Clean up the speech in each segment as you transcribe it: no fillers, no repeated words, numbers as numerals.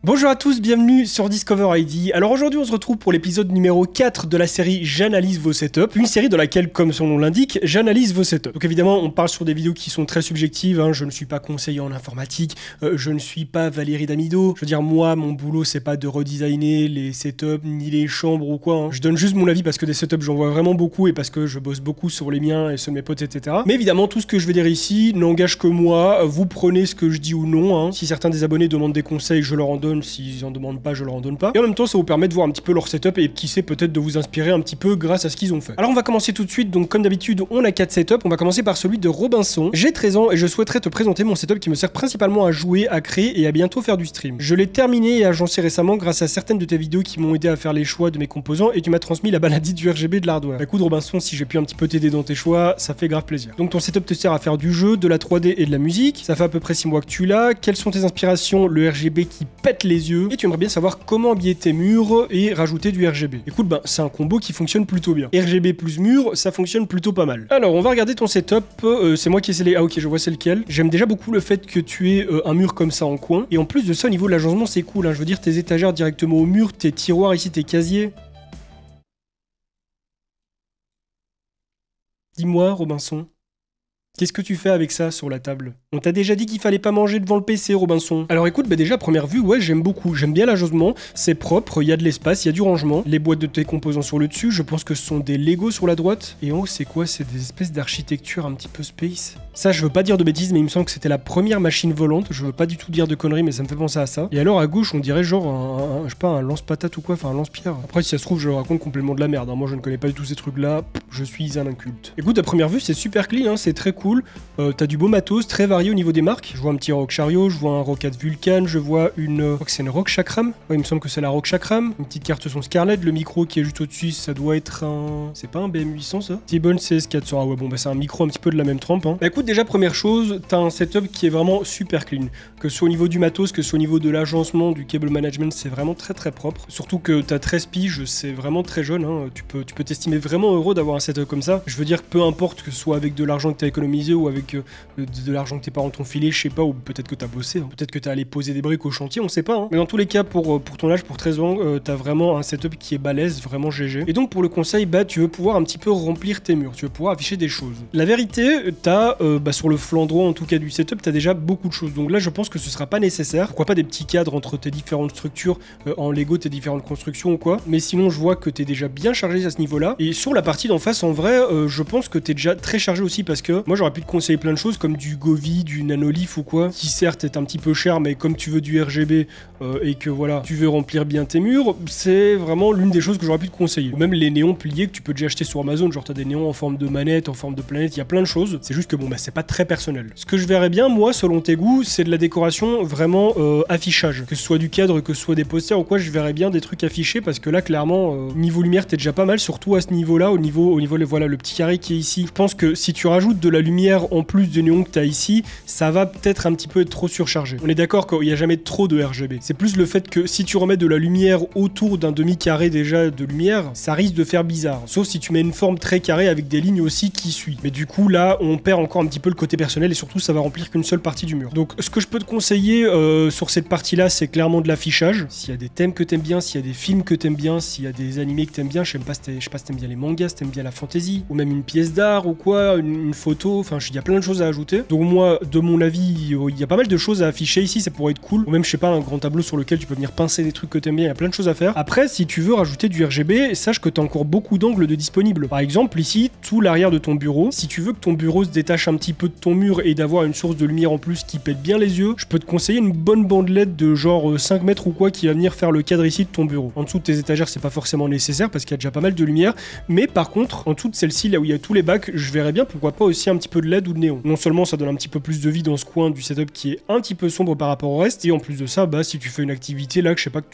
Bonjour à tous, bienvenue sur Discover ID. Alors aujourd'hui on se retrouve pour l'épisode numéro 4 de la série J'analyse vos setups. Une série dans laquelle, comme son nom l'indique, j'analyse vos setups. Donc évidemment on parle sur des vidéos qui sont très subjectives, hein. Je ne suis pas conseiller en informatique, je ne suis pas Valérie Damido. Je veux dire moi, mon boulot c'est pas de redesigner les setups ni les chambres ou quoi, hein. Je donne juste mon avis parce que des setups j'en vois vraiment beaucoup et parce que je bosse beaucoup sur les miens et ceux de mes potes, etc. Mais évidemment tout ce que je vais dire ici n'engage que moi, vous prenez ce que je dis ou non, hein. Si certains des abonnés demandent des conseils, je leur en donne. S'ils en demandent pas, je leur en donne pas. Et en même temps, ça vous permet de voir un petit peu leur setup et qui sait peut-être de vous inspirer un petit peu grâce à ce qu'ils ont fait. Alors on va commencer tout de suite. Donc comme d'habitude, on a 4 setups. On va commencer par celui de Robinson. J'ai 13 ans et je souhaiterais te présenter mon setup qui me sert principalement à jouer, à créer et à bientôt faire du stream. Je l'ai terminé et agencé récemment grâce à certaines de tes vidéos qui m'ont aidé à faire les choix de mes composants et tu m'as transmis la maladie du RGB de l'hardware. Bah, écoute Robinson, si j'ai pu un petit peu t'aider dans tes choix, ça fait grave plaisir. Donc ton setup te sert à faire du jeu, de la 3D et de la musique. Ça fait à peu près 6 mois que tu l'as. Quelles sont tes inspirations? Le RGB qui pète les yeux. Et tu aimerais bien savoir comment habiller tes murs et rajouter du RGB. Écoute, ben c'est un combo qui fonctionne plutôt bien. RGB plus mur, ça fonctionne plutôt pas mal. Alors, on va regarder ton setup. C'est moi qui ai scellé. Ah ok, je vois c'est lequel. J'aime déjà beaucoup le fait que tu aies un mur comme ça en coin. Et en plus de ça, au niveau de l'agencement, c'est cool, hein. Je veux dire, tes étagères directement au mur, tes tiroirs ici, tes casiers. Dis-moi, Robinson. Qu'est-ce que tu fais avec ça sur la table? On t'a déjà dit qu'il fallait pas manger devant le PC, Robinson. Alors écoute, bah déjà, à première vue, ouais, j'aime beaucoup. J'aime bien l'agencement, c'est propre, il y a de l'espace, il y a du rangement. Les boîtes de tes composants sur le dessus, je pense que ce sont des Lego sur la droite. Et en haut, c'est quoi? C'est des espèces d'architecture un petit peu space. Ça, je veux pas dire de bêtises, mais il me semble que c'était la première machine volante. Je veux pas du tout dire de conneries, mais ça me fait penser à ça. Et alors, à gauche, on dirait genre je sais pas, un lance-patate ou quoi, enfin un lance-pierre. Après, si ça se trouve, je raconte complètement de la merde, hein. Moi, je ne connais pas du tout ces trucs-là. Je suis un inculte. Écoute, à première vue, c'est super clean, hein. C'est très cool. T'as du beau matos, très varié au niveau des marques. Je vois un petit Rock Chariot, je vois un Roccat Vulcan, je vois une... Je crois que c'est une Rock Chakram. Ouais, il me semble que c'est la Rock Chakram. Une petite carte son Scarlett, le micro qui est juste au-dessus, ça doit être un... C'est pas un BM800 ça? T-Bone CS400, ah ouais bon bah c'est un micro un petit peu de la même trempe, hein. Bah écoute, déjà première chose, t'as un setup qui est vraiment super clean. Que ce soit au niveau du matos, que ce soit au niveau de l'agencement, du cable management, c'est vraiment très très propre. Surtout que t'as 13 piges, c'est vraiment très jeune, hein. Tu peux t'estimer vraiment heureux d'avoir un setup comme ça. Je veux dire, peu importe que ce soit avec de l'argent que t'as économisé ou avec de l'argent que tes parents t'ont filé, je sais pas, ou peut-être que t'as bossé, hein. Peut-être que t'as allé poser des briques au chantier, on sait pas, hein. Mais dans tous les cas, pour ton âge, pour 13 ans, t'as vraiment un setup qui est balèze, vraiment GG. Et donc pour le conseil, bah tu veux pouvoir un petit peu remplir tes murs, tu veux pouvoir afficher des choses. La vérité, t'as, sur le flanc droit en tout cas du setup, t'as déjà beaucoup de choses. Donc là, je pense que ce sera pas nécessaire. Pourquoi pas des petits cadres entre tes différentes structures, en Lego, tes différentes constructions ou quoi. Mais sinon, je vois que t'es déjà bien chargé à ce niveau-là. Et sur la partie d'en face, en vrai, je pense que t'es déjà très chargé aussi parce que moi, j'aurais pu te conseiller plein de choses comme du Govee, du Nanolith ou quoi, qui certes est un petit peu cher, mais comme tu veux du RGB et que voilà, tu veux remplir bien tes murs, c'est vraiment l'une des choses que j'aurais pu te conseiller. Ou même les néons pliés que tu peux déjà acheter sur Amazon, genre t'as des néons en forme de manette, en forme de planète, il y a plein de choses. C'est juste que bon bah c'est pas très personnel. Ce que je verrais bien, moi, selon tes goûts, c'est de la décoration vraiment affichage. Que ce soit du cadre, que ce soit des posters ou quoi, je verrais bien des trucs affichés parce que là, clairement, niveau lumière, t'es déjà pas mal, surtout à ce niveau-là, au niveau voilà, le petit carré qui est ici. Je pense que si tu rajoutes de la lumière en plus des néons que t'as ici, ça va peut-être un petit peu être trop surchargé. On est d'accord qu'il n'y a jamais trop de RGB. C'est plus le fait que si tu remets de la lumière autour d'un demi-carré déjà de lumière, ça risque de faire bizarre. Sauf si tu mets une forme très carrée avec des lignes aussi qui suivent. Mais du coup, là, on perd encore un petit peu le côté personnel et surtout, ça va remplir qu'une seule partie du mur. Donc, ce que je peux te conseiller sur cette partie-là, c'est clairement de l'affichage. S'il y a des thèmes que t'aimes bien, s'il y a des films que t'aimes bien, s'il y a des animés que t'aimes bien, je sais pas si t'aimes bien les mangas, si t'aimes bien la fantasy, ou même une pièce d'art ou quoi, une photo, enfin, il y a plein de choses à ajouter. Donc moi, de mon avis, il y a pas mal de choses à afficher ici, ça pourrait être cool. Ou même, je sais pas, un grand tableau sur lequel tu peux venir pincer des trucs que t'aimes bien, il y a plein de choses à faire. Après, si tu veux rajouter du RGB, sache que t'as encore beaucoup d'angles de disponibles. Par exemple, ici, tout l'arrière de ton bureau, si tu veux que ton bureau se détache un petit peu de ton mur et d'avoir une source de lumière en plus qui pète bien les yeux, je peux te conseiller une bonne bande LED de genre 5 mètres ou quoi qui va venir faire le cadre ici de ton bureau. En dessous de tes étagères, c'est pas forcément nécessaire parce qu'il y a déjà pas mal de lumière, mais par contre, en dessous de celle-ci, là où il y a tous les bacs, je verrais bien pourquoi pas aussi un petit peu de LED ou de néon. Non seulement ça donne un petit peu plus de vie dans ce coin du setup qui est un petit peu sombre par rapport au reste, et en plus de ça, bah si tu fais une activité là, que je sais pas, que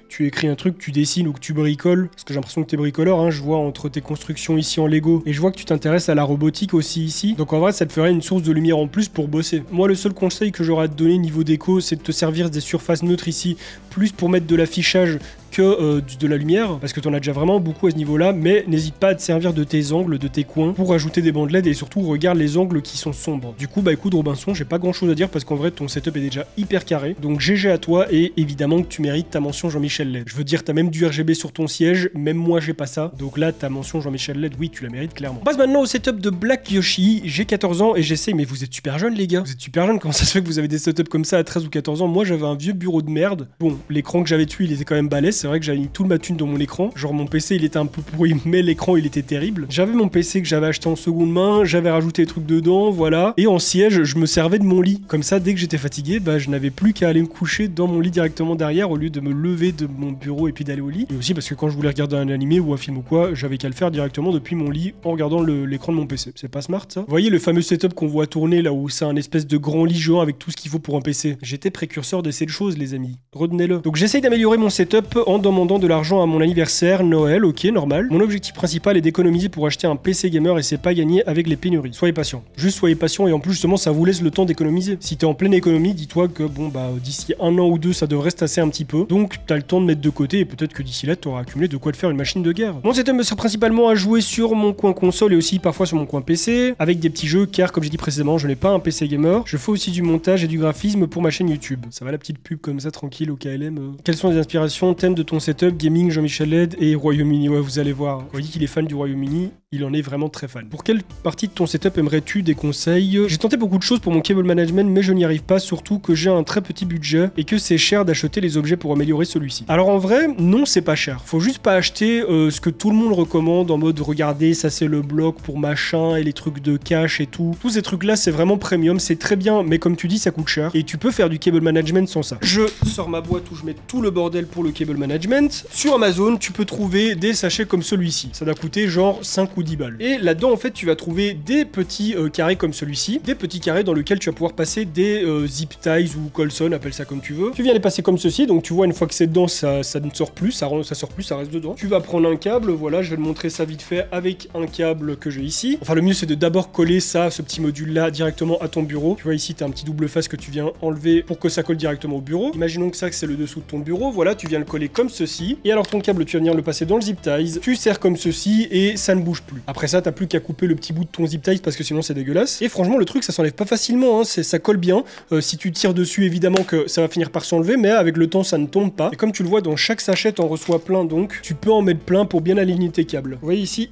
tu écris un truc, tu dessines ou que tu bricoles, parce que j'ai l'impression que t'es bricoleur, hein, je vois entre tes constructions ici en Lego, et je vois que tu t'intéresses à la robotique aussi ici, donc en vrai ça te ferait une source de lumière en plus pour bosser. Moi le seul conseil que j'aurais à te donner niveau déco, c'est de te servir des surfaces neutres ici, plus pour mettre de l'affichage que de la lumière, parce que t'en as déjà vraiment beaucoup à ce niveau-là, mais n'hésite pas à te servir de tes angles, de tes coins, pour ajouter des bandes LED et surtout regarde les angles qui sont sombres. Du coup, bah écoute Robinson, j'ai pas grand-chose à dire parce qu'en vrai ton setup est déjà hyper carré, donc GG à toi et évidemment que tu mérites ta mention Jean-Michel LED. Je veux dire, t'as même du RGB sur ton siège, même moi j'ai pas ça, donc là ta mention Jean-Michel LED, oui tu la mérites clairement. On passe maintenant au setup de Black Yoshi, j'ai 14 ans et j'essaye, mais vous êtes super jeunes les gars, vous êtes super jeunes, comment ça se fait que vous avez des setups comme ça à 13 ou 14 ans? Moi j'avais un vieux bureau de merde, bon l'écran que j'avais dessus il était quand même balèze, c'est vrai que j'avais mis toute ma thune dans mon écran, genre mon PC il était un peu pourri mais l'écran il était terrible. J'avais mon PC que j'avais acheté en seconde main, j'avais rajouté des trucs dedans, voilà, et en siège je me servais de mon lit, comme ça dès que j'étais fatigué, bah je n'avais plus qu'à aller me coucher dans mon lit directement derrière au lieu de me lever de mon bureau et puis d'aller au lit. Et aussi parce que quand je voulais regarder un animé ou un film ou quoi, j'avais qu'à le faire directement depuis mon lit en regardant l'écran de mon PC. C'est pas smart ça? Vous voyez le fameux setup qu'on voit tourner là où c'est un espèce de grand lit géant avec tout ce qu'il faut pour un PC? J'étais précurseur de cette chose les amis, retenez-le. Donc j'essaye d'améliorer mon setup en demandant de l'argent à mon anniversaire, Noël, ok normal. Mon objectif principal est d'économiser pour acheter un PC gamer et c'est pas gagné avec les pénuries. Soyez patient. Juste soyez patient et en plus justement ça vous laisse le temps d'économiser. Si t'es en pleine économie, dis-toi que bon bah d'ici un an ou deux ça devrait se tasser un petit peu. Donc t'as le temps de mettre de côté et peut-être que d'ici là t'auras accumulé de quoi te faire une machine de guerre. Mon setup me sert principalement à jouer sur mon coin console et aussi parfois sur mon coin PC avec des petits jeux car comme j'ai dit précédemment je n'ai pas un PC gamer. Je fais aussi du montage et du graphisme pour ma chaîne YouTube. Ça va la petite pub comme ça tranquille au KLM. Quelles sont les inspirations, thèmes de ton setup, gaming, Jean-Michel LED et Royaume-Uni? Ouais vous allez voir. Quand il dit qu'il est fan du Royaume-Uni, il en est vraiment très fan. Pour quelle partie de ton setup aimerais-tu des conseils? J'ai tenté beaucoup de choses pour mon cable management mais je n'y arrive pas, surtout que j'ai un très petit budget et que c'est cher d'acheter les objets pour améliorer celui-ci. Alors en vrai, non c'est pas cher. Faut juste pas acheter ce que tout le monde recommande en mode regardez ça c'est le bloc pour machin et les trucs de cache et tout. Tous ces trucs là c'est vraiment premium, c'est très bien mais comme tu dis ça coûte cher et tu peux faire du cable management sans ça. Je sors ma boîte où je mets tout le bordel pour le cable management. Sur Amazon tu peux trouver des sachets comme celui-ci. Ça doit coûter genre 5 ou 10 balles. Et là-dedans en fait tu vas trouver des petits carrés comme celui-ci, des petits carrés dans lesquels tu vas pouvoir passer des zip ties ou Colson, appelle ça comme tu veux. Tu viens les passer comme ceci, donc tu vois une fois que c'est dedans ça ne sort plus, ça sort plus, ça reste dedans. Tu vas prendre un câble, voilà je vais te montrer ça vite fait avec un câble que j'ai ici. Enfin le mieux c'est de d'abord coller ça, ce petit module là directement à ton bureau. Tu vois ici tu as un petit double face que tu viens enlever pour que ça colle directement au bureau. Imaginons que ça que c'est le dessous de ton bureau, voilà tu viens le coller comme ceci. Et alors ton câble tu vas venir le passer dans le zip ties, tu serres comme ceci et ça ne bouge plus. Après ça t'as plus qu'à couper le petit bout de ton zip ties parce que sinon c'est dégueulasse. Et franchement le truc ça s'enlève pas facilement, hein. Ça colle bien. Si tu tires dessus évidemment que ça va finir par s'enlever mais avec le temps ça ne tombe pas. Et comme tu le vois dans chaque sachet t'en reçois plein donc tu peux en mettre plein pour bien aligner tes câbles. Vous voyez ici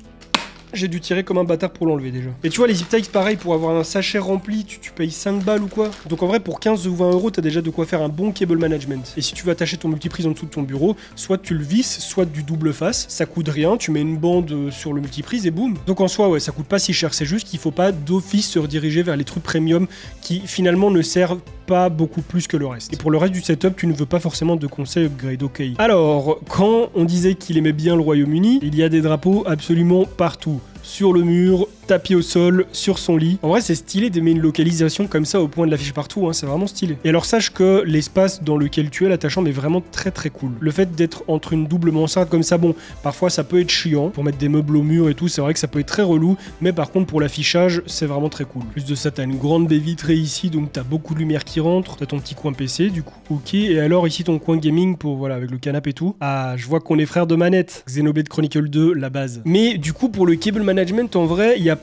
j'ai dû tirer comme un bâtard pour l'enlever déjà. Et tu vois les zip ties pareil pour avoir un sachet rempli tu payes 5 balles ou quoi. Donc en vrai pour 15 ou 20 euros t'as déjà de quoi faire un bon cable management. Et si tu veux attacher ton multiprise en dessous de ton bureau, soit tu le visses, soit du double face, ça coûte rien, tu mets une bande sur le multiprise et boum. Donc en soi ouais ça coûte pas si cher, c'est juste qu'il faut pas d'office se rediriger vers les trucs premium qui finalement ne servent pas beaucoup plus que le reste. Et pour le reste du setup, tu ne veux pas forcément de conseils upgrade, ok. Alors, quand on disait qu'il aimait bien le Royaume-Uni, il y a des drapeaux absolument partout. Sur le mur, tapis au sol, sur son lit. En vrai, c'est stylé d'aimer une localisation comme ça au point de l'afficher partout, hein, c'est vraiment stylé. Et alors, sache que l'espace dans lequel tu es là, ta chambre est vraiment très très cool. Le fait d'être entre une double mansarde comme ça, bon, parfois ça peut être chiant pour mettre des meubles au mur et tout, c'est vrai que ça peut être très relou, mais par contre, pour l'affichage, c'est vraiment très cool. Plus de ça, t'as une grande baie vitrée ici, donc t'as beaucoup de lumière qui rentre, t'as ton petit coin PC, du coup, ok. Et alors, ici, ton coin gaming pour, voilà, avec le canapé et tout. Ah, je vois qu'on est frères de manette. Xenoblade Chronicle 2, la base. Mais du coup, pour le cable management, en vrai, il y a...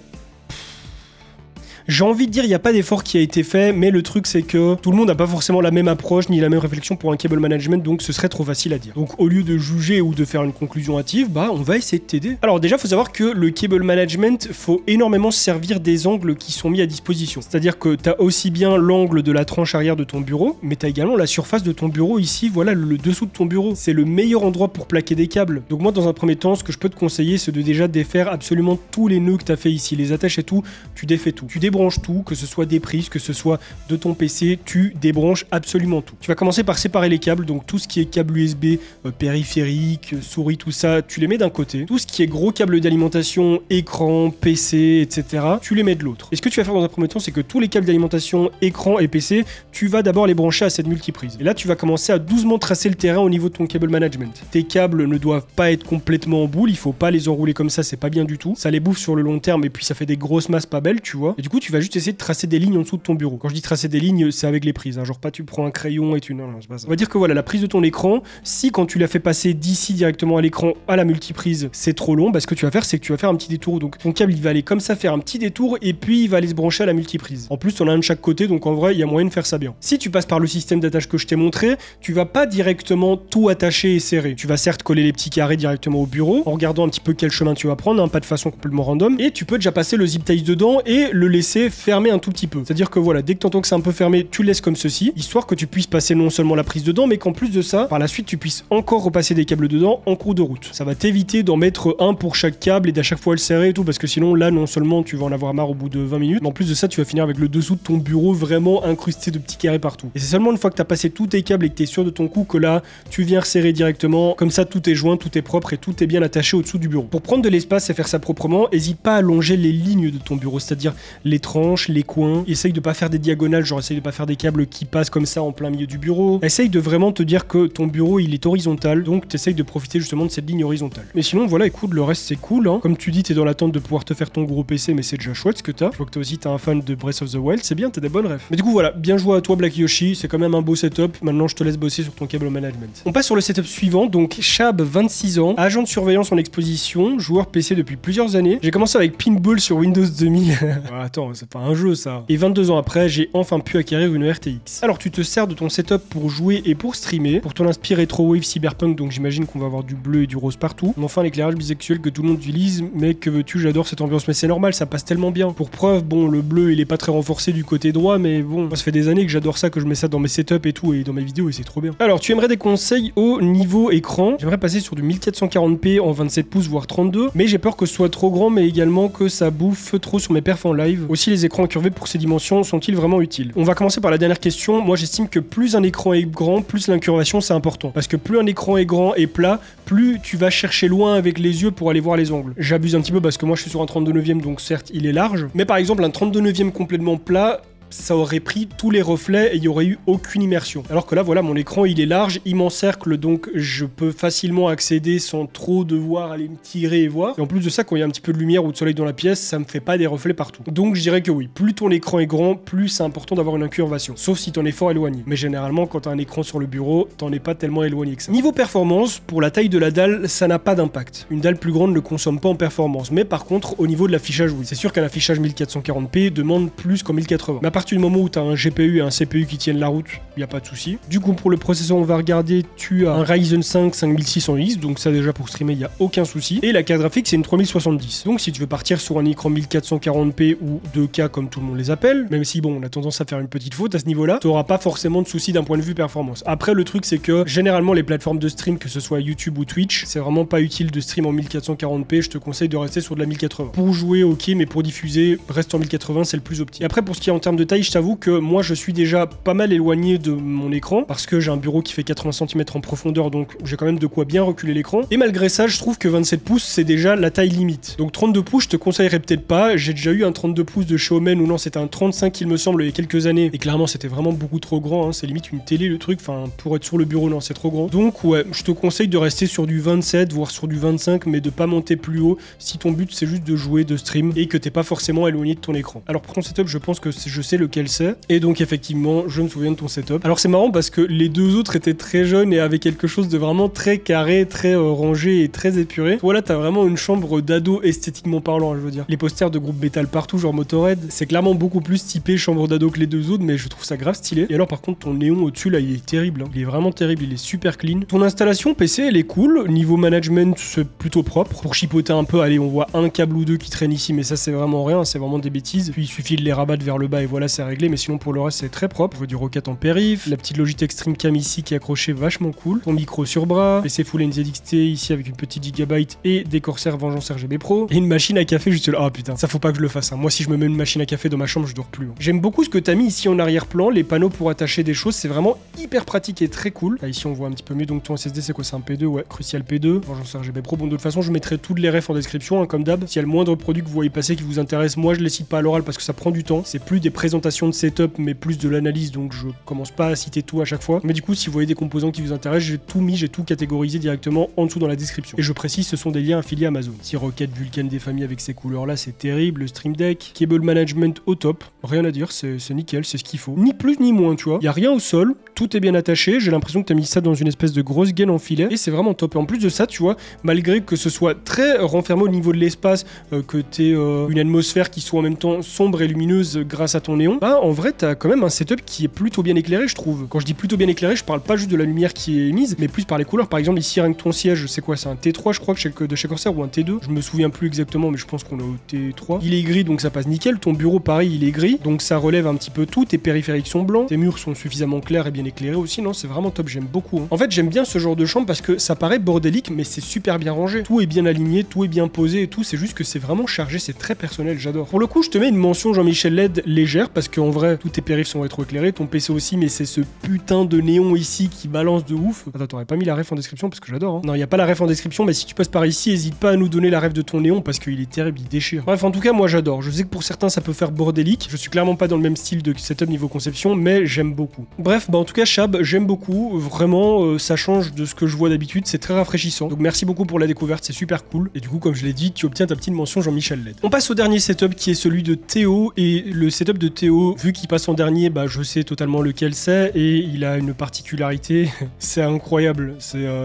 J'ai envie de dire, il n'y a pas d'effort qui a été fait, mais le truc c'est que tout le monde n'a pas forcément la même approche ni la même réflexion pour un cable management, donc ce serait trop facile à dire. Donc au lieu de juger ou de faire une conclusion hâtive, bah on va essayer de t'aider. Alors déjà, faut savoir que le cable management, faut énormément se servir des angles qui sont mis à disposition. C'est-à-dire que tu as aussi bien l'angle de la tranche arrière de ton bureau, mais tu as également la surface de ton bureau ici, voilà le dessous de ton bureau. C'est le meilleur endroit pour plaquer des câbles. Donc moi, dans un premier temps, ce que je peux te conseiller, c'est de déjà défaire absolument tous les nœuds que tu as fait ici, les attaches et tout, tu défais tout. Tu débranches tout, que ce soit des prises, que ce soit de ton PC, tu débranches absolument tout. Tu vas commencer par séparer les câbles, donc tout ce qui est câble USB, périphérique, souris, tout ça, tu les mets d'un côté. Tout ce qui est gros câble d'alimentation, écran, PC, etc., tu les mets de l'autre. Et ce que tu vas faire dans un premier temps, c'est que tous les câbles d'alimentation, écran et PC, tu vas d'abord les brancher à cette multiprise. Et là, tu vas commencer à doucement tracer le terrain au niveau de ton cable management. Tes câbles ne doivent pas être complètement en boule, il faut pas les enrouler comme ça, c'est pas bien du tout. Ça les bouffe sur le long terme et puis ça fait des grosses masses pas belles, tu vois. Et du coup, tu vas juste essayer de tracer des lignes en dessous de ton bureau. Quand je dis tracer des lignes, c'est avec les prises, hein. Genre pas tu prends un crayon et tu... Non, c'est pas ça. On va dire que voilà, la prise de ton écran, si quand tu l'as fait passer d'ici directement à l'écran à la multiprise, c'est trop long, ce que tu vas faire, c'est que tu vas faire un petit détour. Donc ton câble, il va aller comme ça, faire un petit détour, et puis il va aller se brancher à la multiprise. En plus, on a un de chaque côté, donc en vrai, il y a moyen de faire ça bien. Si tu passes par le système d'attache que je t'ai montré, tu vas pas directement tout attacher et serrer. Tu vas certes coller les petits carrés directement au bureau, en regardant un petit peu quel chemin tu vas prendre, hein, pas de façon complètement random, et tu peux déjà passer le zip ties dedans et le laisser fermer un tout petit peu. C'est-à-dire que voilà, dès que t'entends que c'est un peu fermé, tu le laisses comme ceci, histoire que tu puisses passer non seulement la prise dedans, mais qu'en plus de ça, par la suite, tu puisses encore repasser des câbles dedans en cours de route. Ça va t'éviter d'en mettre un pour chaque câble et d'à chaque fois le serrer et tout, parce que sinon là, non seulement tu vas en avoir marre au bout de 20 minutes, mais en plus de ça, tu vas finir avec le dessous de ton bureau vraiment incrusté de petits carrés partout. Et c'est seulement une fois que t'as passé tous tes câbles et que t'es sûr de ton coup que là, tu viens resserrer directement, comme ça tout est joint, tout est propre et tout est bien attaché au-dessous du bureau. Pour prendre de l'espace et faire ça proprement, n'hésite pas à allonger les lignes de ton bureau, c'est-à-dire les tranches, les coins. Essaye de pas faire des diagonales, genre essaye de pas faire des câbles qui passent comme ça en plein milieu du bureau. Essaye de vraiment te dire que ton bureau il est horizontal, donc t'essayes de profiter justement de cette ligne horizontale. Mais sinon voilà, écoute, le reste c'est cool, hein. Comme tu dis, t'es dans l'attente de pouvoir te faire ton gros PC, mais c'est déjà chouette ce que t'as. Je vois que toi aussi t'es un fan de Breath of the Wild, c'est bien, t'as des bonnes refs. Mais du coup voilà, bien joué à toi Black Yoshi, c'est quand même un beau setup. Maintenant je te laisse bosser sur ton câble management. On passe sur le setup suivant, donc Chab, 26 ans, agent de surveillance en exposition, joueur PC depuis plusieurs années. J'ai commencé avec Pinball sur Windows 2000. Attends, c'est pas un jeu ça. Et 22 ans après, j'ai enfin pu acquérir une RTX. Alors tu te sers de ton setup pour jouer et pour streamer. Pour ton inspire Retrowave Cyberpunk, donc j'imagine qu'on va avoir du bleu et du rose partout. Enfin l'éclairage bisexuel que tout le monde utilise, mais que veux-tu, j'adore cette ambiance, mais c'est normal, ça passe tellement bien. Pour preuve, bon, le bleu il est pas très renforcé du côté droit, mais bon, moi, ça fait des années que j'adore ça, que je mets ça dans mes setups et tout, et dans mes vidéos, et c'est trop bien. Alors tu aimerais des conseils au niveau écran. J'aimerais passer sur du 1440p en 27 pouces voire 32, mais j'ai peur que ce soit trop grand, mais également que ça bouffe trop sur mes perfs en live. Aussi les écrans incurvés pour ces dimensions sont-ils vraiment utiles? On va commencer par la dernière question. Moi j'estime que plus un écran est grand, plus l'incurvation c'est important, parce que plus un écran est grand et plat, plus tu vas chercher loin avec les yeux pour aller voir les angles. J'abuse un petit peu parce que moi je suis sur un 32/9, donc certes il est large, mais par exemple un 32/9 complètement plat, ça aurait pris tous les reflets et il n'y aurait eu aucune immersion. Alors que là, voilà, mon écran, il est large, il m'encercle, donc je peux facilement accéder sans trop devoir aller me tirer et voir. Et en plus de ça, quand il y a un petit peu de lumière ou de soleil dans la pièce, ça me fait pas des reflets partout. Donc je dirais que oui, plus ton écran est grand, plus c'est important d'avoir une incurvation. Sauf si t'en es fort éloigné. Mais généralement, quand t'as un écran sur le bureau, t'en es pas tellement éloigné que ça. Niveau performance, pour la taille de la dalle, ça n'a pas d'impact. Une dalle plus grande ne consomme pas en performance. Mais par contre, au niveau de l'affichage, oui. C'est sûr qu'un affichage 1440p demande plus qu'en 1080. Mais à partir du moment où tu as un GPU et un CPU qui tiennent la route, il n'y a pas de souci. Du coup, pour le processeur, on va regarder, tu as un Ryzen 5 5600X, donc ça déjà pour streamer, il n'y a aucun souci. Et la carte graphique, c'est une 3070. Donc si tu veux partir sur un écran 1440p ou 2K comme tout le monde les appelle, même si bon, on a tendance à faire une petite faute à ce niveau-là, tu n'auras pas forcément de souci d'un point de vue performance. Après, le truc, c'est que généralement, les plateformes de stream, que ce soit YouTube ou Twitch, c'est vraiment pas utile de stream en 1440p. Je te conseille de rester sur de la 1080. Pour jouer, ok, mais pour diffuser, reste en 1080, c'est le plus optique. Et après, pour ce qui est en termes de taille, je t'avoue que moi je suis déjà pas mal éloigné de mon écran parce que j'ai un bureau qui fait 80 cm en profondeur, donc j'ai quand même de quoi bien reculer l'écran. Et malgré ça, je trouve que 27 pouces c'est déjà la taille limite. Donc 32 pouces, je te conseillerais peut-être pas. J'ai déjà eu un 32 pouces de chez Omen, ou non, c'était un 35 il me semble il y a quelques années, et clairement c'était vraiment beaucoup trop grand, hein. C'est limite une télé le truc, enfin pour être sur le bureau, non, c'est trop grand. Donc ouais, je te conseille de rester sur du 27 voire sur du 25, mais de pas monter plus haut si ton but c'est juste de jouer, de stream, et que t'es pas forcément éloigné de ton écran. Alors pour ton setup, je pense que je sais lequel c'est. Et donc effectivement, je me souviens de ton setup. Alors c'est marrant parce que les deux autres étaient très jeunes et avaient quelque chose de vraiment très carré, très rangé et très épuré. Voilà, t'as vraiment une chambre d'ado esthétiquement parlant, je veux dire. Les posters de groupe Metal partout, genre Motorhead, c'est clairement beaucoup plus typé chambre d'ado que les deux autres, mais je trouve ça grave stylé. Et alors par contre, ton néon au-dessus là, il est terrible, hein. Il est vraiment terrible, il est super clean. Ton installation PC, elle est cool. Niveau management, c'est plutôt propre. Pour chipoter un peu, allez, on voit un câble ou deux qui traîne ici, mais ça c'est vraiment rien, c'est vraiment des bêtises. Puis il suffit de les rabattre vers le bas et voilà, c'est réglé. Mais sinon pour le reste, c'est très propre. On veut du Rocket en périph, la petite Logitech Stream Cam ici qui est accrochée vachement cool. Ton micro sur bras, PC Full NZXT ici avec une petite Gigabyte et des Corsair Vengeance RGB Pro. Et une machine à café juste là. Ah putain, ça faut pas que je le fasse, hein. Moi si je me mets une machine à café dans ma chambre, je dors plus, hein. J'aime beaucoup ce que t'as mis ici en arrière-plan, les panneaux pour attacher des choses, c'est vraiment hyper pratique et très cool. Là ici on voit un petit peu mieux, donc ton SSD c'est quoi? C'est un P2, ouais, Crucial P2, Vengeance RGB Pro. Bon, de toute façon je mettrai toutes les refs en description, hein, comme d'hab. S'il y a le moindre produit que vous voyez passer qui vous intéresse, moi je les cite pas à l'oral parce que ça prend du temps. C'est plus des présentations présentation de setup, mais plus de l'analyse, donc je commence pas à citer tout à chaque fois. Mais du coup, si vous voyez des composants qui vous intéressent, j'ai tout mis, j'ai tout catégorisé directement en dessous dans la description. Et je précise, ce sont des liens affiliés à Amazon. Si Rocket Vulkan des familles avec ces couleurs-là, c'est terrible. Le Stream Deck, Cable Management au top. Rien à dire, c'est nickel, c'est ce qu'il faut. Ni plus ni moins, tu vois. Y a rien au sol, tout est bien attaché. J'ai l'impression que t'as mis ça dans une espèce de grosse gaine en filet. Et c'est vraiment top. Et en plus de ça, tu vois, malgré que ce soit très renfermé au niveau de l'espace, que t'aies une atmosphère qui soit en même temps sombre et lumineuse grâce à ton néon, bah en vrai, t'as quand même un setup qui est plutôt bien éclairé, je trouve. Quand je dis plutôt bien éclairé, je parle pas juste de la lumière qui est émise, mais plus par les couleurs. Par exemple, ici, rien que ton siège, c'est quoi? C'est un T3, je crois, de chez Corsair, ou un T2. Je me souviens plus exactement, mais je pense qu'on est au T3. Il est gris, donc ça passe nickel. Ton bureau, pareil, il est gris, donc ça relève un petit peu tout. Tes périphériques sont blancs, tes murs sont suffisamment clairs et bien éclairés aussi. Non, c'est vraiment top, j'aime beaucoup. Hein. En fait, j'aime bien ce genre de chambre parce que ça paraît bordélique, mais c'est super bien rangé. Tout est bien aligné, tout est bien posé et tout. C'est juste que c'est vraiment chargé, c'est très personnel, j'adore. Pour le coup, je te mets une mention Jean-Michel LED légère parce qu'en vrai, tous tes périphes sont rétroéclairés, ton PC aussi, mais c'est ce putain de néon ici qui balance de ouf. Attends, t'aurais pas mis la ref en description parce que j'adore. Hein. Non, y a pas la ref en description, mais si tu passes par ici, hésite pas à nous donner la ref de ton néon parce qu'il est terrible, il déchire. Bref, en tout cas, moi j'adore. Je sais que pour certains, ça peut faire bordélique. Je suis clairement pas dans le même style de setup niveau conception, mais j'aime beaucoup. Bref, bah en tout cas, Chab, j'aime beaucoup. Vraiment, ça change de ce que je vois d'habitude. C'est très rafraîchissant. Donc merci beaucoup pour la découverte, c'est super cool. Et du coup, comme je l'ai dit, tu obtiens ta petite mention Jean-Michel LED. On passe au dernier setup qui est celui de Théo. Et le setup de Théo, vu qu'il passe en dernier, bah je sais totalement lequel c'est. Et il a une particularité. C'est incroyable.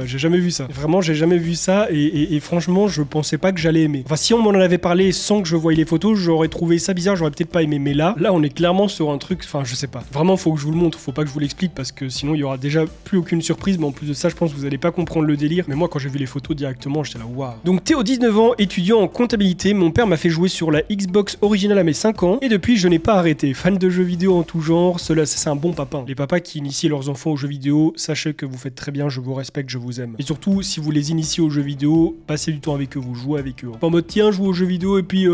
J'ai jamais vu ça. Vraiment, j'ai jamais vu ça. Et franchement, je pensais pas que j'allais aimer. Enfin, si on m'en avait parlé sans que je voie les photos, j'aurais trouvé ça bizarre. J'aurais peut-être pas aimé. Mais là, on est clairement sur un truc. Enfin, je sais pas. Vraiment, faut que je vous le montre. Faut pas que je vous l'explique parce que sinon, il y aura déjà plus aucune surprise. Mais en plus de ça, je pense que vous allez pas comprendre le délire. Mais moi, quand j'ai vu les photos directement, j'étais là, waouh. Donc, Théo, 19 ans, étudiant en comptabilité. Mon père m'a fait jouer sur la Xbox originale à mes 5 ans. Et depuis, je n'ai pas arrêté. Fan de jeux vidéo en tout genre. Cela, c'est un bon papa. Les papas qui initient leurs enfants aux jeux vidéo, sachez que vous faites très bien. Je vous respecte, je vous aime. Et surtout, si vous les initiez aux jeux vidéo, passez du temps avec eux, vous jouez avec eux. Pas en mode, tiens, joue aux jeux vidéo et puis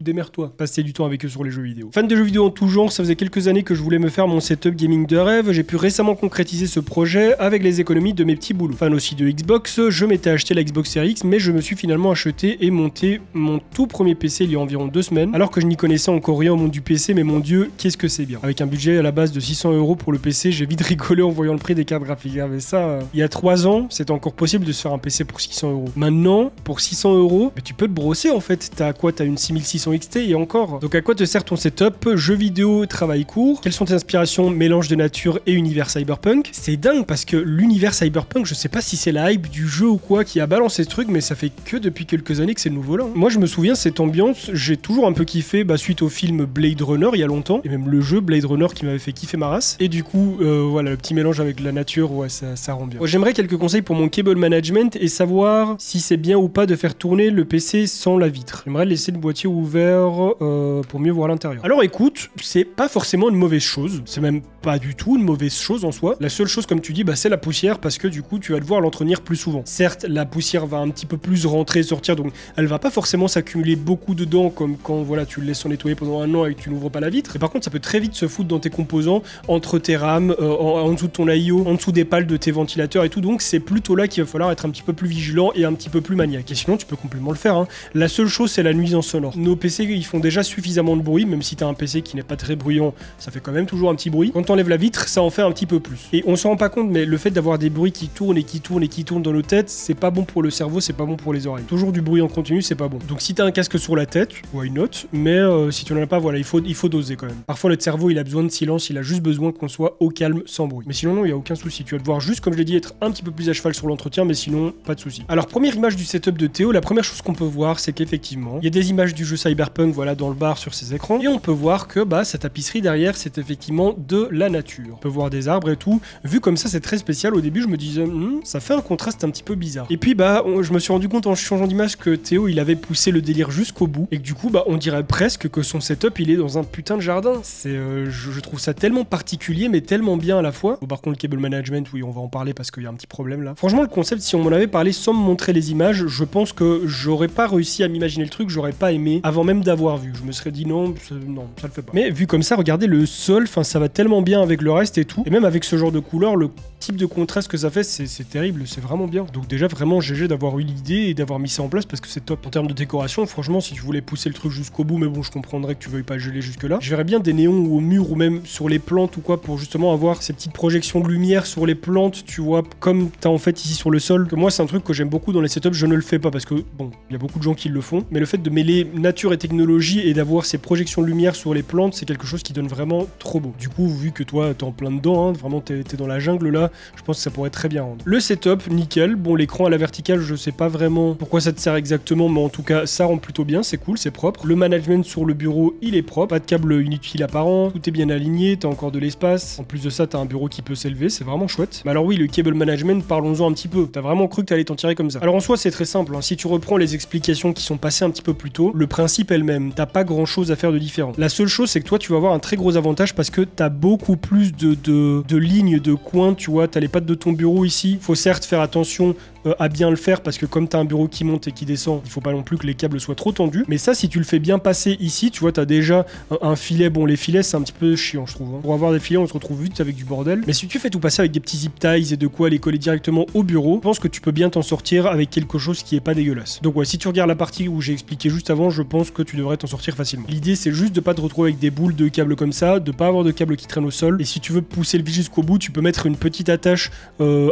démerde-toi, passer du temps avec eux sur les jeux vidéo. Fan de jeux vidéo en tout genre, ça faisait quelques années que je voulais me faire mon setup gaming de rêve. J'ai pu récemment concrétiser ce projet avec les économies de mes petits boulots. Fan aussi de Xbox, je m'étais acheté la Xbox Series X, mais je me suis finalement acheté et monté mon tout premier PC il y a environ 2 semaines, alors que je n'y connaissais encore rien au monde du PC, mais mon dieu, qu'est-ce que c'est bien. Avec un budget à la base de 600 € pour le PC, j'ai vite rigolé en voyant le prix des cartes graphiques. Mais ça, il y a 3 ans, c'était encore possible de se faire un PC pour 600 €. Maintenant, pour 600 €, tu peux te brosser en fait. T'as quoi? T'as une 6600 XT et encore. Donc à quoi te sert ton setup? Jeux vidéo, travail court. Quelles sont tes inspirations? Mélange de nature et univers cyberpunk. C'est dingue parce que l'univers cyberpunk, je sais pas si c'est la hype du jeu ou quoi qui a balancé ce truc, mais ça fait que depuis quelques années que c'est le nouveau là. Moi je me souviens, cette ambiance, j'ai toujours un peu kiffé suite au film Blade Runner il y a longtemps, et même le jeu Blade Runner qui m'avait fait kiffer ma race. Et du coup, voilà, le petit mélange avec la nature, ouais, ça rend bien. J'aimerais quelques conseils pour mon cable management et savoir si c'est bien ou pas de faire tourner le PC sans la vitre. J'aimerais laisser le boîtier ouvert pour mieux voir l'intérieur. Alors écoute, c'est pas forcément une mauvaise chose, c'est même pas du tout une mauvaise chose en soi. La seule chose, comme tu dis, c'est la poussière, parce que du coup tu vas devoir l'entretenir plus souvent. Certes, la poussière va un petit peu plus rentrer et sortir, donc elle va pas forcément s'accumuler beaucoup dedans, comme quand voilà, tu le laisses en nettoyer pendant 1 an et que tu n'ouvres pas la vitre. Et par contre, ça peut très vite se foutre dans tes composants, entre tes rames, en dessous de ton IO, en dessous des pales de tes ventilateurs et tout, donc c'est plutôt là qu'il va falloir être un petit peu plus vigilant et un petit peu plus maniaque. Et sinon, tu peux complètement le faire, hein. La seule chose, c'est la nuisance sonore. Nos PC, ils font déjà suffisamment de bruit, même si t'as un PC qui n'est pas très bruyant, ça fait quand même toujours un petit bruit. Quand t'enlèves la vitre, ça en fait un petit peu plus. Et on s'en rend pas compte, mais le fait d'avoir des bruits qui tournent et qui tournent et qui tournent dans nos têtes, c'est pas bon pour le cerveau, c'est pas bon pour les oreilles. Toujours du bruit en continu, c'est pas bon. Donc si t'as un casque sur la tête, why not, mais si tu n'en as pas, voilà, il faut doser quand même. Parfois notre cerveau, il a besoin de silence, il a juste besoin qu'on soit au calme, sans bruit. Mais sinon, non, il y a aucun souci. Tu vas devoir juste, comme je l'ai dit, être un petit peu plus à cheval sur l'entretien, mais sinon, pas de souci. Alors, première image du setup de Théo, la première chose qu'on peut voir, c'est qu'effectivement, il y a des images du jeu Cyberpunk, voilà, dans le bar sur ses écrans, et on peut voir que sa tapisserie derrière, c'est effectivement de la nature. On peut voir des arbres et tout. Vu comme ça, c'est très spécial. Au début, je me disais, ça fait un contraste un petit peu bizarre. Et puis, je me suis rendu compte en changeant d'image que Théo, il avait poussé le délire jusqu'au bout, et que du coup, on dirait presque que son setup, il est dans un putain de jardin. C'est, je trouve ça tellement particulier, mais tellement bien à la fois. Bon, par contre, le cable management, oui, on va en parler parce qu'il y a un petit problème là. Franchement, le concept, si on m'en avait parlé sans me montrer les images, je pense que j'aurais pas réussi à m'imaginer le truc, j'aurais pas aimé avant avant même d'avoir vu. Je me serais dit non, non, ça le fait pas. Mais vu comme ça, regardez le sol, enfin ça va tellement bien avec le reste et tout. Et même avec ce genre de couleur, le type de contraste que ça fait, c'est terrible, c'est vraiment bien. Donc déjà vraiment GG d'avoir eu l'idée et d'avoir mis ça en place parce que c'est top. En termes de décoration, franchement, si tu voulais pousser le truc jusqu'au bout, mais bon, je comprendrais que tu veuilles pas geler jusque là. Je verrais bien des néons au mur ou même sur les plantes ou quoi pour justement avoir ces petites projections de lumière sur les plantes, tu vois, comme t'as en fait ici sur le sol. Que moi, c'est un truc que j'aime beaucoup dans les setups, je ne le fais pas parce que bon, il y a beaucoup de gens qui le font, mais le fait de mêler nature et technologie et d'avoir ces projections de lumière sur les plantes, c'est quelque chose qui donne vraiment trop beau. Du coup, vu que toi, t'es en plein dedans, hein, vraiment t'es dans la jungle là, je pense que ça pourrait très bien rendre. Le setup, nickel. Bon, l'écran à la verticale, je sais pas vraiment pourquoi ça te sert exactement, mais en tout cas, ça rend plutôt bien, c'est cool, c'est propre. Le management sur le bureau, il est propre, pas de câble inutile apparent, tout est bien aligné, t'as encore de l'espace. En plus de ça, t'as un bureau qui peut s'élever, c'est vraiment chouette. Mais alors oui, le cable management, parlons-en un petit peu. T'as vraiment cru que t'allais t'en tirer comme ça. Alors en soi, c'est très simple, hein. Si tu reprends les explications qui sont passées un petit peu plus tôt, le principe elle-même, t'as pas grand-chose à faire de différent. La seule chose, c'est que toi, tu vas avoir un très gros avantage parce que t'as beaucoup plus de lignes, de coins, tu vois, t'as les pattes de ton bureau ici. Faut certes faire attention à bien le faire parce que comme t'as un bureau qui monte et qui descend, il faut pas non plus que les câbles soient trop tendus. Mais ça, si tu le fais bien passer ici, tu vois, t'as déjà un filet. Bon, les filets, c'est un petit peu chiant, je trouve, hein. Pour avoir des filets, on se retrouve vite avec du bordel. Mais si tu fais tout passer avec des petits zip ties et de quoi les coller directement au bureau, je pense que tu peux bien t'en sortir avec quelque chose qui est pas dégueulasse. Donc ouais, si tu regardes la partie où j'ai expliqué juste avant, je pense que tu devrais t'en sortir facilement. L'idée, c'est juste de pas te retrouver avec des boules de câbles comme ça, de pas avoir de câbles qui traînent au sol. Et si tu veux pousser le vis jusqu'au bout, tu peux mettre une petite attache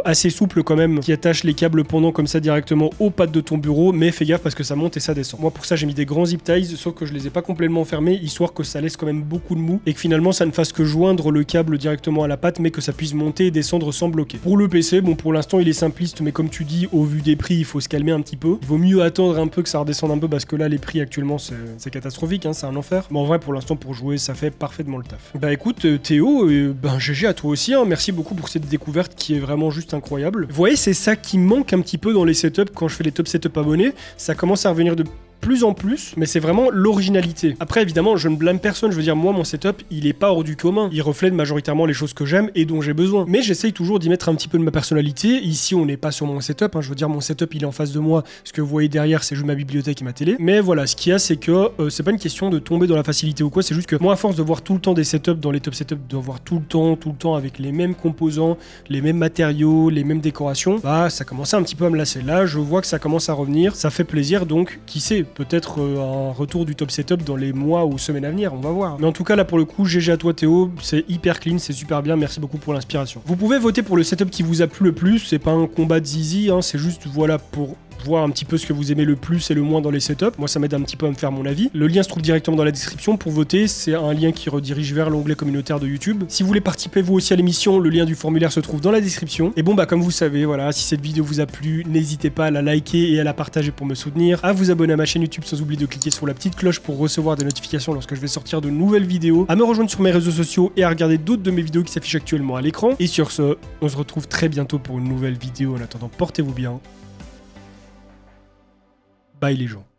assez souple quand même, qui attache les câbles pendant comme ça directement aux pattes de ton bureau, mais fais gaffe parce que ça monte et ça descend. Moi pour ça j'ai mis des grands zip ties, sauf que je les ai pas complètement fermés, histoire que ça laisse quand même beaucoup de mou et que finalement ça ne fasse que joindre le câble directement à la patte, mais que ça puisse monter et descendre sans bloquer. Pour le PC, bon pour l'instant il est simpliste, mais comme tu dis, au vu des prix, il faut se calmer un petit peu. Il vaut mieux attendre un peu que ça redescende un peu parce que là les prix actuellement c'est catastrophique, hein, c'est un enfer. Mais en vrai pour l'instant pour jouer ça fait parfaitement le taf. Bah écoute Théo, GG à toi aussi, hein. Merci beaucoup pour cette découverte qui est vraiment juste incroyable. Vous voyez, c'est ça qui manque un petit peu dans les setups quand je fais les top setups abonnés, ça commence à revenir de plus en plus, mais c'est vraiment l'originalité. Après, évidemment, je ne blâme personne, je veux dire, moi, mon setup, il est pas hors du commun. Il reflète majoritairement les choses que j'aime et dont j'ai besoin. Mais j'essaye toujours d'y mettre un petit peu de ma personnalité. Ici, on n'est pas sur mon setup, hein. Je veux dire, mon setup, il est en face de moi. Ce que vous voyez derrière, c'est juste ma bibliothèque et ma télé. Mais voilà, ce qu'il y a, c'est que c'est pas une question de tomber dans la facilité ou quoi, c'est juste que moi, à force de voir tout le temps des setups dans les top setups, de voir tout le temps avec les mêmes composants, les mêmes matériaux, les mêmes décorations, bah, ça commençait un petit peu à me lasser. Là, je vois que ça commence à revenir, ça fait plaisir, donc, qui sait, peut-être un retour du top setup dans les mois ou semaines à venir, on va voir. Mais en tout cas là pour le coup, GG à toi Théo, c'est hyper clean, c'est super bien, merci beaucoup pour l'inspiration. Vous pouvez voter pour le setup qui vous a plu le plus, c'est pas un combat de zizi, hein, c'est juste voilà pour voir un petit peu ce que vous aimez le plus et le moins dans les setups. Moi ça m'aide un petit peu à me faire mon avis. Le lien se trouve directement dans la description pour voter, c'est un lien qui redirige vers l'onglet communautaire de YouTube. Si vous voulez participer vous aussi à l'émission, le lien du formulaire se trouve dans la description. Et bon bah comme vous savez, voilà, si cette vidéo vous a plu, n'hésitez pas à la liker et à la partager pour me soutenir, à vous abonner à ma chaîne YouTube sans oublier de cliquer sur la petite cloche pour recevoir des notifications lorsque je vais sortir de nouvelles vidéos, à me rejoindre sur mes réseaux sociaux et à regarder d'autres de mes vidéos qui s'affichent actuellement à l'écran. Et sur ce, on se retrouve très bientôt pour une nouvelle vidéo. En attendant, portez-vous bien. Bye les gens.